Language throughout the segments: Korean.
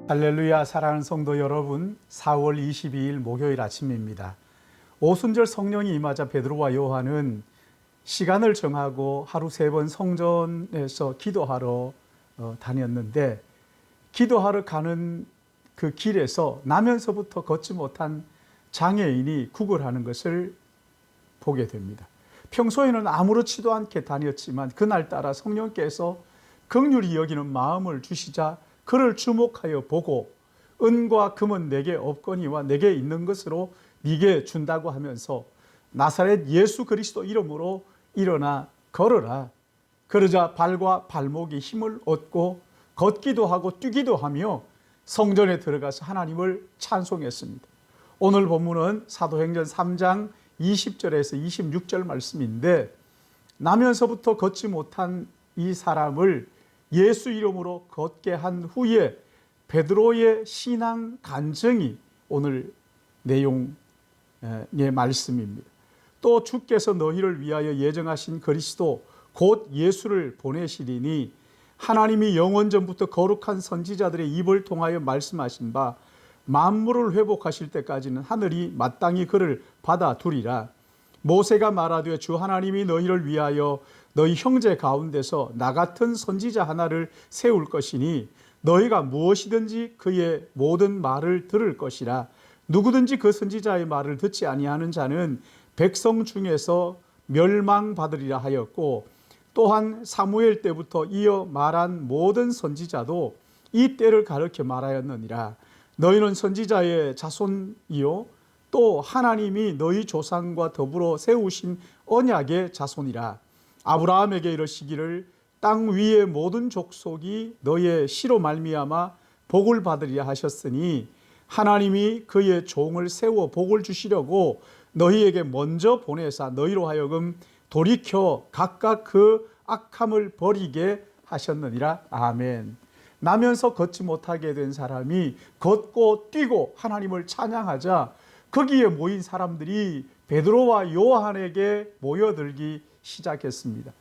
할렐루야. 사랑하는 성도 여러분, 4월 22일 목요일 아침입니다. 오순절 성령이 임하자 베드로와 요한은 시간을 정하고 하루 3번 성전에서 기도하러 다녔는데, 기도하러 가는 그 길에서 나면서부터 걷지 못한 장애인이 구걸하는 것을 보게 됩니다. 평소에는 아무렇지도 않게 다녔지만 그날따라 성령께서 긍휼히 여기는 마음을 주시자 그를 주목하여 보고, 은과 금은 내게 없거니와 내게 있는 것으로 네게 준다고 하면서 나사렛 예수 그리스도 이름으로 일어나 걸어라. 그러자 발과 발목이 힘을 얻고 걷기도 하고 뛰기도 하며 성전에 들어가서 하나님을 찬송했습니다. 오늘 본문은 사도행전 3장 20절에서 26절 말씀인데, 나면서부터 걷지 못한 이 사람을 예수 이름으로 걷게 한 후에 베드로의 신앙 간증이 오늘 내용의 말씀입니다. 또 주께서 너희를 위하여 예정하신 그리스도 곧 예수를 보내시리니 하나님이 영원전부터 거룩한 선지자들의 입을 통하여 말씀하신 바 만물을 회복하실 때까지는 하늘이 마땅히 그를 받아두리라. 모세가 말하되 주 하나님이 너희를 위하여 너희 형제 가운데서 나 같은 선지자 하나를 세울 것이니 너희가 무엇이든지 그의 모든 말을 들을 것이라. 누구든지 그 선지자의 말을 듣지 아니하는 자는 백성 중에서 멸망받으리라 하였고, 또한 사무엘 때부터 이어 말한 모든 선지자도 이 때를 가르쳐 말하였느니라. 너희는 선지자의 자손이요 또 하나님이 너희 조상과 더불어 세우신 언약의 자손이라. 아브라함에게 이르시기를 땅 위의 모든 족속이 너희의 씨로 말미암아 복을 받으리라 하셨으니, 하나님이 그의 종을 세워 복을 주시려고 너희에게 먼저 보내사 너희로 하여금 돌이켜 각각 그 악함을 버리게 하셨느니라. 아멘. 나면서 걷지 못하게 된 사람이 걷고 뛰고 하나님을 찬양하자 거기에 모인 사람들이 베드로와 요한에게 모여들기 시작했습니다.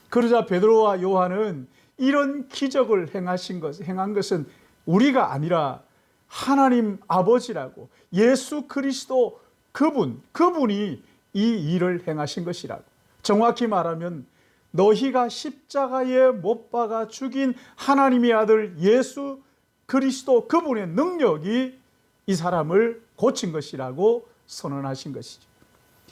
그러자 베드로와 요한은 이런 기적을 행한 것은 우리가 아니라 하나님 아버지라고, 예수 그리스도 그분이 이 일을 행하신 것이라고, 정확히 말하면 너희가 십자가에 못 박아 죽인 하나님의 아들 예수 그리스도 그분의 능력이 이 사람을 고친 것이라고 선언하신 것이죠.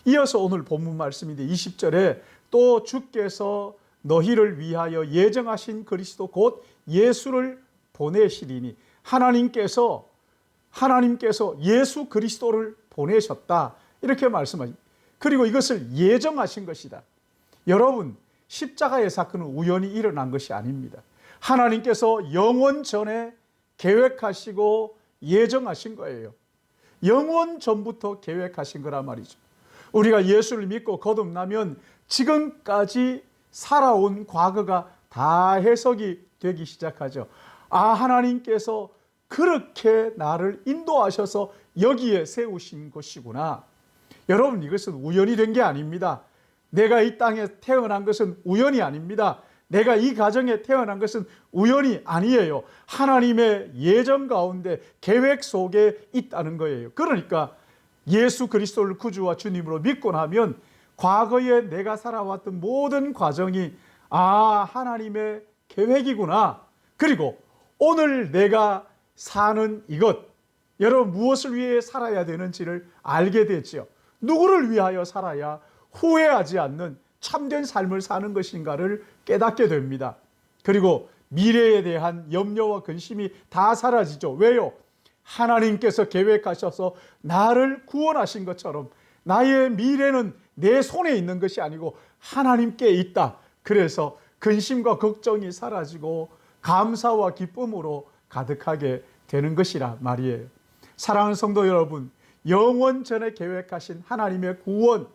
이어서 오늘 본문 말씀인데 20절에 또 주께서 너희를 위하여 예정하신 그리스도 곧 예수를 보내시리니, 하나님께서 예수 그리스도를 보내셨다 이렇게 말씀하십니다. 그리고 이것을 예정하신 것이다. 여러분, 십자가의 사건은 우연히 일어난 것이 아닙니다. 하나님께서 영원 전에 계획하시고 예정하신 거예요. 영원 전부터 계획하신 거란 말이죠. 우리가 예수를 믿고 거듭나면 지금까지 살아온 과거가 다 해석이 되기 시작하죠. 아, 하나님께서 그렇게 나를 인도하셔서 여기에 세우신 것이구나. 여러분, 이것은 우연이 된 게 아닙니다. 내가 이 땅에 태어난 것은 우연이 아닙니다. 내가 이 가정에 태어난 것은 우연이 아니에요. 하나님의 예정 가운데 계획 속에 있다는 거예요. 그러니까 예수 그리스도를 구주와 주님으로 믿고 나면 과거에 내가 살아왔던 모든 과정이 하나님의 계획이구나. 그리고 오늘 내가 사는 이것, 여러분 무엇을 위해 살아야 되는지를 알게 되죠. 누구를 위하여 살아야 후회하지 않는 참된 삶을 사는 것인가를 깨닫게 됩니다. 그리고 미래에 대한 염려와 근심이 다 사라지죠. 왜요? 하나님께서 계획하셔서 나를 구원하신 것처럼 나의 미래는 내 손에 있는 것이 아니고 하나님께 있다. 그래서 근심과 걱정이 사라지고 감사와 기쁨으로 가득하게 되는 것이라 말이에요. 사랑하는 성도 여러분, 영원 전에 계획하신 하나님의 구원,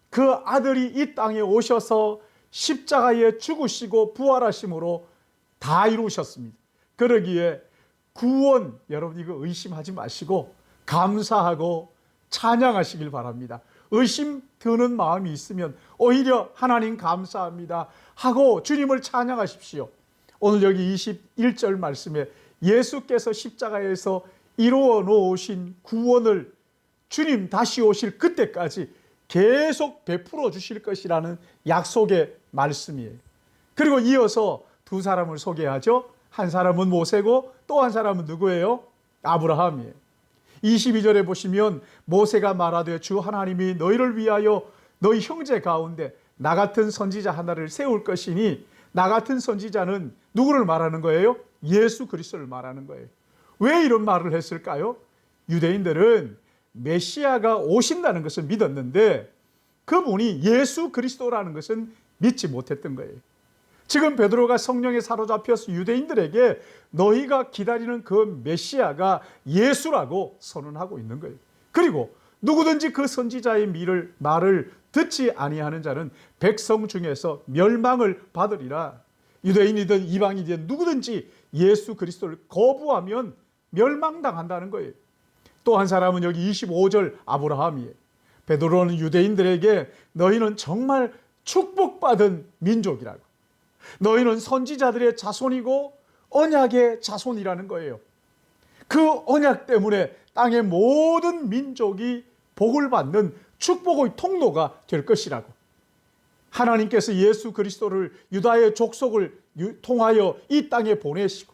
그 아들이 이 땅에 오셔서 십자가에 죽으시고 부활하심으로 다 이루셨습니다. 그러기에 구원, 여러분 이거 의심하지 마시고 감사하고 찬양하시길 바랍니다. 의심 드는 마음이 있으면 오히려 하나님 감사합니다 하고 주님을 찬양하십시오. 오늘 여기 21절 말씀에 예수께서 십자가에서 이루어 놓으신 구원을 주님 다시 오실 그때까지 계속 베풀어 주실 것이라는 약속의 말씀이에요. 그리고 이어서 두 사람을 소개하죠. 한 사람은 모세고 또 한 사람은 누구예요? 아브라함이에요. 22절에 보시면 모세가 말하되 주 하나님이 너희를 위하여 너희 형제 가운데 나 같은 선지자 하나를 세울 것이니, 나 같은 선지자는 누구를 말하는 거예요? 예수 그리스도를 말하는 거예요. 왜 이런 말을 했을까요? 유대인들은 메시아가 오신다는 것을 믿었는데 그분이 예수 그리스도라는 것은 믿지 못했던 거예요. 지금 베드로가 성령에 사로잡혀서 유대인들에게 너희가 기다리는 그 메시아가 예수라고 선언하고 있는 거예요. 그리고 누구든지 그 선지자의 말을 듣지 아니하는 자는 백성 중에서 멸망을 받으리라. 유대인이든 이방인이든 누구든지 예수 그리스도를 거부하면 멸망당한다는 거예요. 또 한 사람은 여기 25절 아브라함이에요. 베드로는 유대인들에게 너희는 정말 축복받은 민족이라고, 너희는 선지자들의 자손이고 언약의 자손이라는 거예요. 그 언약 때문에 땅의 모든 민족이 복을 받는 축복의 통로가 될 것이라고. 하나님께서 예수 그리스도를 유다의 족속을 통하여 이 땅에 보내시고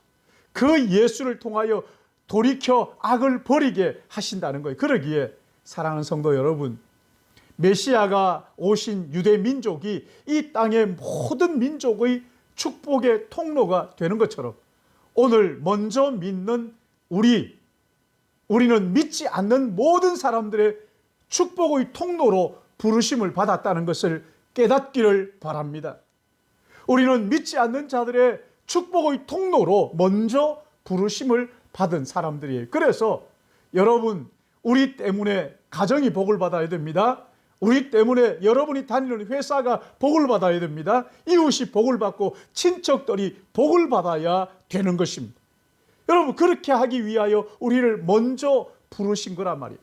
그 예수를 통하여 돌이켜 악을 버리게 하신다는 거예요. 그러기에 사랑하는 성도 여러분, 메시아가 오신 유대 민족이 이 땅의 모든 민족의 축복의 통로가 되는 것처럼 오늘 먼저 믿는 우리는 믿지 않는 모든 사람들의 축복의 통로로 부르심을 받았다는 것을 깨닫기를 바랍니다. 우리는 믿지 않는 자들의 축복의 통로로 먼저 부르심을 받은 사람들이에요. 그래서 여러분, 우리 때문에 가정이 복을 받아야 됩니다. 우리 때문에 여러분이 다니는 회사가 복을 받아야 됩니다. 이웃이 복을 받고 친척들이 복을 받아야 되는 것입니다. 여러분, 그렇게 하기 위하여 우리를 먼저 부르신 거란 말이에요.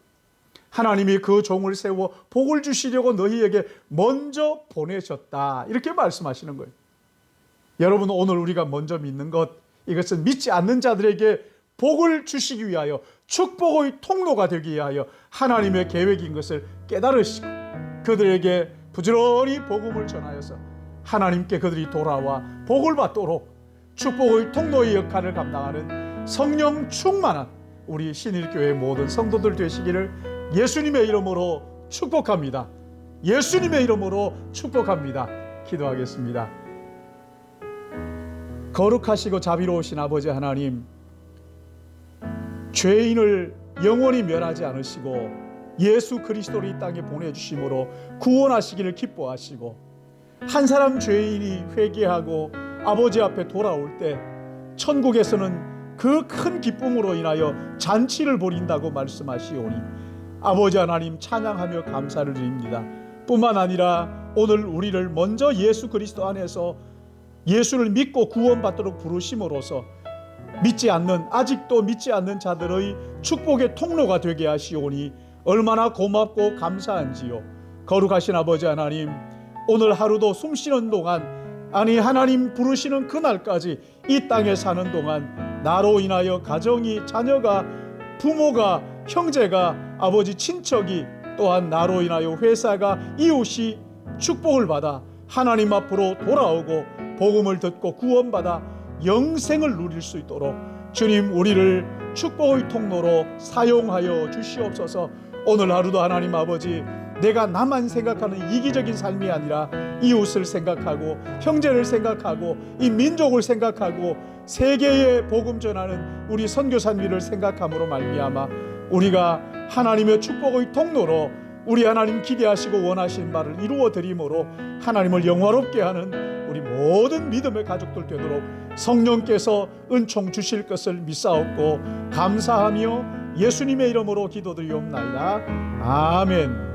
하나님이 그 종을 세워 복을 주시려고 너희에게 먼저 보내셨다, 이렇게 말씀하시는 거예요. 여러분, 오늘 우리가 먼저 믿는 것, 이것은 믿지 않는 자들에게 복을 주시기 위하여, 축복의 통로가 되기 위하여 하나님의 계획인 것을 깨달으시고 그들에게 부지런히 복음을 전하여서 하나님께 그들이 돌아와 복을 받도록 축복의 통로의 역할을 감당하는 성령 충만한 우리 신일교회 모든 성도들 되시기를 예수님의 이름으로 축복합니다. 예수님의 이름으로 축복합니다. 기도하겠습니다. 거룩하시고 자비로우신 아버지 하나님, 죄인을 영원히 멸하지 않으시고 예수 그리스도를 이 땅에 보내주심으로 구원하시기를 기뻐하시고, 한 사람 죄인이 회개하고 아버지 앞에 돌아올 때 천국에서는 그 큰 기쁨으로 인하여 잔치를 벌인다고 말씀하시오니 아버지 하나님 찬양하며 감사를 드립니다. 뿐만 아니라 오늘 우리를 먼저 예수 그리스도 안에서 예수를 믿고 구원받도록 부르심으로써 아직도 믿지 않는 자들의 축복의 통로가 되게 하시오니 얼마나 고맙고 감사한지요. 거룩하신 아버지 하나님, 오늘 하루도 숨쉬는 동안, 하나님 부르시는 그날까지 이 땅에 사는 동안 나로 인하여 가정이, 자녀가, 부모가, 형제가, 아버지, 친척이, 또한 나로 인하여 회사가, 이웃이 축복을 받아 하나님 앞으로 돌아오고 복음을 듣고 구원받아 영생을 누릴 수 있도록 주님, 우리를 축복의 통로로 사용하여 주시옵소서. 오늘 하루도 하나님 아버지, 내가 나만 생각하는 이기적인 삶이 아니라 이웃을 생각하고 형제를 생각하고 이 민족을 생각하고 세계에 복음 전하는 우리 선교사님을 생각함으로 말미암아 우리가 하나님의 축복의 통로로 우리 하나님 기대하시고 원하시는 바를 이루어 드림으로 하나님을 영화롭게 하는 우리 모든 믿음의 가족들 되도록 성령께서 은총 주실 것을 믿사옵고 감사하며 예수님의 이름으로 기도드리옵나이다. 아멘.